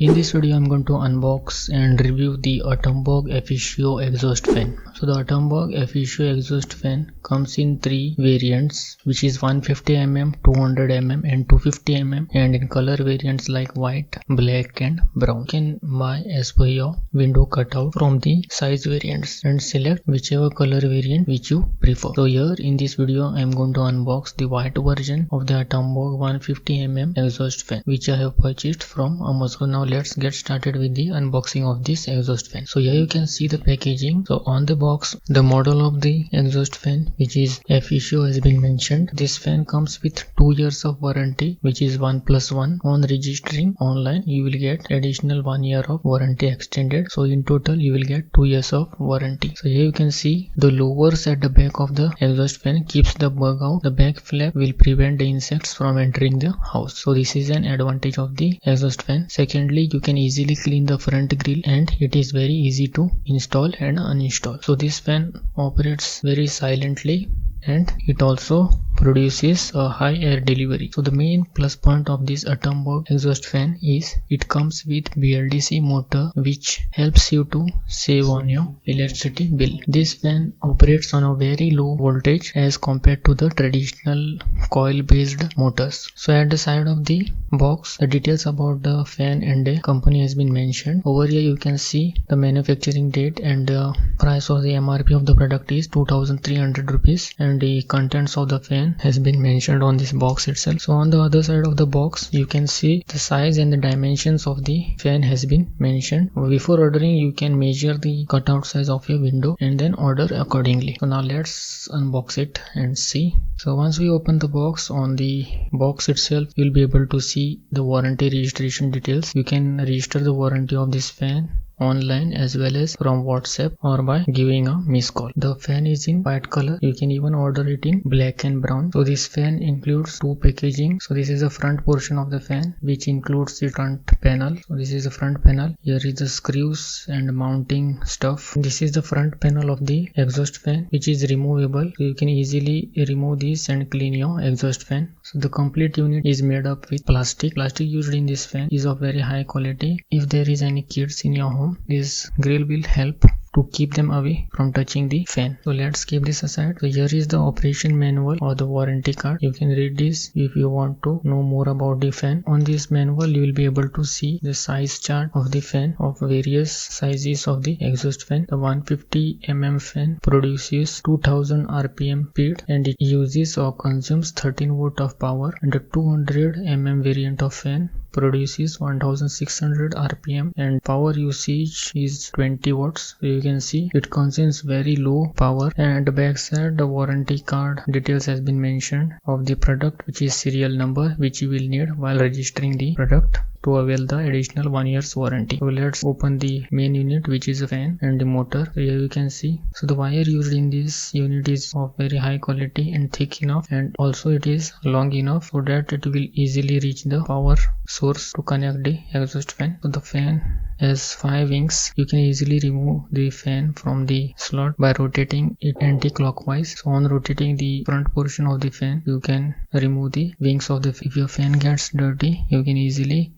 In this video, I'm going to unbox and review the atomberg Efficio exhaust fan. So the atomberg Efficio exhaust fan comes in three variants, which is 150mm, 200mm and 250mm, and in color variants like white, black and brown. You can buy as per your window cutout from the size variants and select whichever color variant which you prefer. So here in this video, I'm going to unbox the white version of the atomberg 150mm exhaust fan, which I have purchased from Amazon. Now let's get started with the unboxing of this exhaust fan. So here you can see the packaging. So on the box, the model of the exhaust fan, which is Efficio, has been mentioned. This fan comes with 2 years of warranty, which is 1+1. On registering online, you will get additional 1 year of warranty extended. So in total, you will get 2 years of warranty. So here you can see the lowers at the back of the exhaust fan keeps the bug out. The back flap will prevent the insects from entering the house. So this is an advantage of the exhaust fan. Secondly, you can easily clean the front grille and it is very easy to install and uninstall. So this fan operates very silently and it also produces a high air delivery. So the main plus point of this atomberg exhaust fan is it comes with BLDC motor, which helps you to save on your electricity bill. This fan operates on a very low voltage as compared to the traditional coil based motors. So at the side of the box, the details about the fan and the company has been mentioned. Over here you can see the manufacturing date and the price of the MRP of the product is 2300 rupees, and the contents of the fan has been mentioned on this box itself. So on the other side of the box, you can see the size and the dimensions of the fan has been mentioned. Before ordering, you can measure the cutout size of your window and then order accordingly. So now let's unbox it and see. So once we open the box, on the box itself you'll be able to see the warranty registration details. You can register the warranty of this fan online as well as from WhatsApp or by giving a missed call. The fan is in white color. You can even order it in black and brown. So this fan includes two packaging. So this is the front portion of the fan, which includes the front panel. So this is the front panel. Here is the screws and mounting stuff. This is the front panel of the exhaust fan, which is removable. So you can easily remove this and clean your exhaust fan. So the complete unit is made up with plastic. Plastic used in this fan is of very high quality. If there is any kids in your home, this grill will help to keep them away from touching the fan. So let's keep this aside. So here is the operation manual or the warranty card. You can read this if you want to know more about the fan. On this manual, you will be able to see the size chart of the fan of various sizes of the exhaust fan. The 150mm fan produces 2000 rpm speed and it uses or consumes 13 volt of power, and the 200mm variant of fan produces 1600 rpm and power usage is 20 watts. So you can see it consumes very low power, and at the back side the warranty card details has been mentioned of the product, which is serial number which you will need while registering the product to avail the additional 1 year's warranty. So let's open the main unit, which is a fan and the motor. So here you can see. So the wire used in this unit is of very high quality and thick enough, and also it is long enough so that it will easily reach the power source to connect the exhaust fan. So the fan has 5 wings. You can easily remove the fan from the slot by rotating it anti-clockwise. So on rotating the front portion of the fan, you can remove the wings of the fan. If your fan gets dirty, you can easily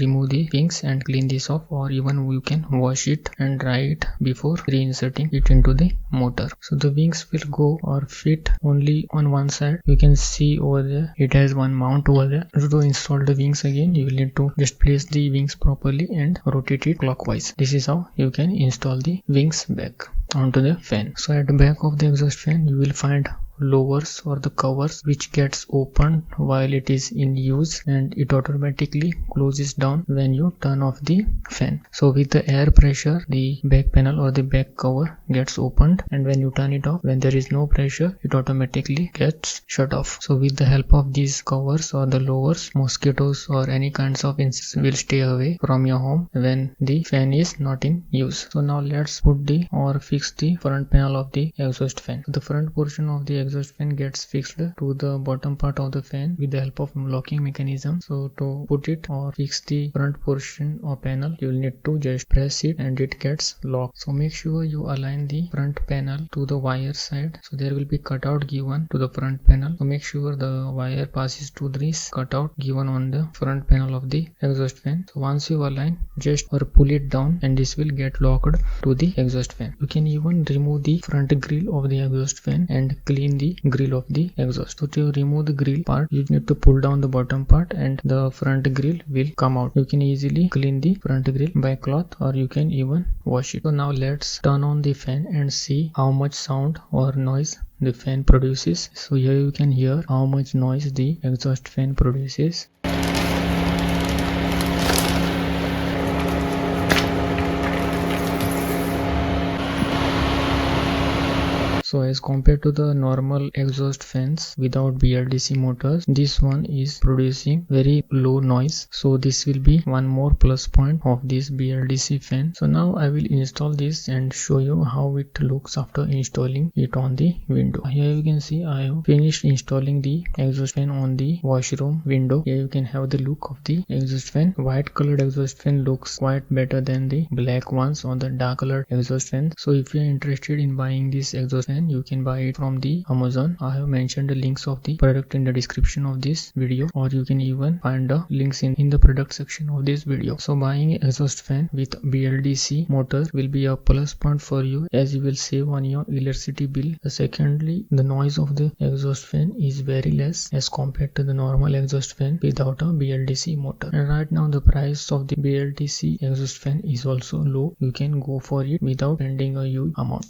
remove the wings and clean this off, or even you can wash it and dry it before reinserting it into the motor. So the wings will go or fit only on one side. You can see over there it has one mount over there. So to install the wings again, you will need to just place the wings properly and rotate it clockwise. This is how you can install the wings back onto the fan. So at the back of the exhaust fan, you will find lowers or the covers, which gets opened while it is in use and it automatically closes down when you turn off the fan. So with the air pressure, the back panel or the back cover gets opened, and when you turn it off, when there is no pressure, it automatically gets shut off. So with the help of these covers or the lowers, mosquitoes or any kinds of insects will stay away from your home when the fan is not in use. So now let's put the or fix the front panel of the exhaust fan. The front portion of the exhaust fan gets fixed to the bottom part of the fan with the help of locking mechanism. So to put it or fix the front portion or panel, you will need to just press it and it gets locked. So make sure you align the front panel to the wire side. So there will be cutout given to the front panel. So make sure the wire passes to this cutout given on the front panel of the exhaust fan. So once you align, just or pull it down and this will get locked to the exhaust fan. You can even remove the front grill of the exhaust fan and clean the grill of the exhaust. So to remove the grill part, you need to pull down the bottom part and the front grill will come out. You can easily clean the front grill by cloth or you can even wash it. So now let's turn on the fan and see how much sound or noise the fan produces. So here you can hear how much noise the exhaust fan produces. So as compared to the normal exhaust fans without BLDC motors, this one is producing very low noise. So this will be one more plus point of this BLDC fan. So now I will install this and show you how it looks after installing it on the window. Here you can see I have finished installing the exhaust fan on the washroom window. Here you can have the look of the exhaust fan. White colored exhaust fan looks quite better than the black ones or the dark colored exhaust fan. So if you are interested in buying this exhaust fan, you can buy it from the Amazon. I have mentioned the links of the product in the description of this video, or you can even find the links in the product section of this video. So buying an exhaust fan with BLDC motor will be a plus point for you, as you will save on your electricity bill. Secondly, the noise of the exhaust fan is very less as compared to the normal exhaust fan without a BLDC motor. And right now the price of the BLDC exhaust fan is also low. You can go for it without spending a huge amount.